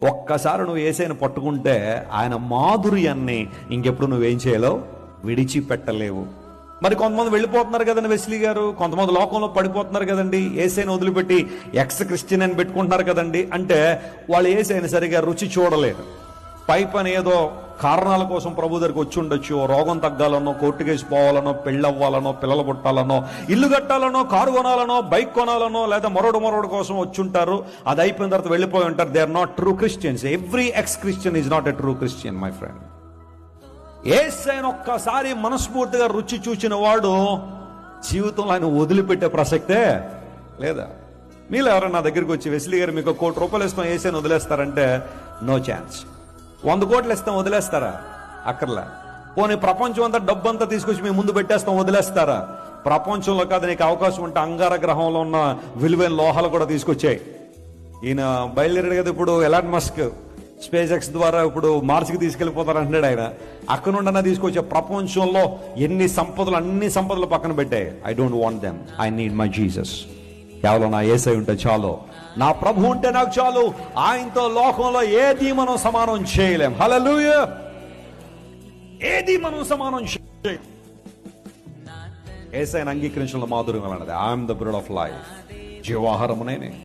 ఒక్కసారి నువ్వు యేసయ్యను పట్టుకుంటే ఆయన మాధుర్యాన్ని ఇంకెప్పుడు నువ్వేం చేయలేవు, విడిచిపెట్టలేవు. మరి కొంతమంది వెళ్ళిపోతున్నారు కదండి వెస్లీ గారు, కొంతమంది లోకంలో పడిపోతున్నారు కదండి, యేసయ్యను వదిలిపెట్టి ఎక్స్ క్రిస్టియన్ అని పెట్టుకుంటున్నారు కదండి. అంటే వాళ్ళు యేసయ్యను సరిగా రుచి చూడలేరు. పై పని ఏదో కారణాల కోసం ప్రభు దగ్గరికి వచ్చి ఉండొచ్చు. రోగం తగ్గాలనో, కోర్టు కేసు పోవాలనో, పెళ్ళవ్వాలనో, పిల్లలు పుట్టాలనో, ఇల్లు కట్టాలనో, కారు కొనాలనో, బైక్ కొనాలనో, లేదా మరోడు కోసం వచ్చి ఉంటారు. అది అయిపోయిన తర్వాత వెళ్ళిపోయి ఉంటారు. They are not true Christians. Every ex Christian is not a true Christian my friend. యేసయ్యను ఒక్కసారి మనస్ఫూర్తిగా రుచి చూచిన వాడు జీవితంలో ఆయన వదిలిపెట్టే ప్రసక్తే లేదా. మీరు ఎవరైనా నా దగ్గరికి వచ్చి వెస్లీ గారు మీకు ₹1,00,00,000 ఇస్తాం యేసయ్యను వదిలేస్తారంటే నో ఛాన్స్. 100 కోట్లు ఇస్తాం వదిలేస్తారా? అక్కర్లే. పోనీ ప్రపంచం అంతా డబ్బు అంతా తీసుకొచ్చి మీ ముందు పెట్టేస్తాం వదిలేస్తారా? ప్రపంచంలో కాదు, నీకు అవకాశం ఉంటే అంగార గ్రహంలో ఉన్న విలువైన లోహాలు కూడా తీసుకొచ్చాయి. ఈయన బయలుదేరాడు కదా ఇప్పుడు, ఎలాన్ మస్క్ స్పేస్ ఎక్స్ ద్వారా ఇప్పుడు మార్స్కి తీసుకెళ్లిపోతారు అంటున్నాడు ఆయన. అక్కడ నుండి తీసుకొచ్చే ప్రపంచంలో ఎన్ని సంపదలు, అన్ని సంపదలు పక్కన పెట్టాయి. I don't want them, I need my Jesus. కేవలం నా యేసయ్య ఉంటే చాలు, నా ప్రభు ఉంటే నాకు చాలు. ఆయనతో లోకంలో ఏది మనం సమానం చేయలేం. హల్లెలూయా. ఏది మనం సమానం చేయలేం. యేసయ్యను అంగీకరించడంలో మాధుర్యం అన్నది. I'm the bread of life. జీవాహారము నేనే.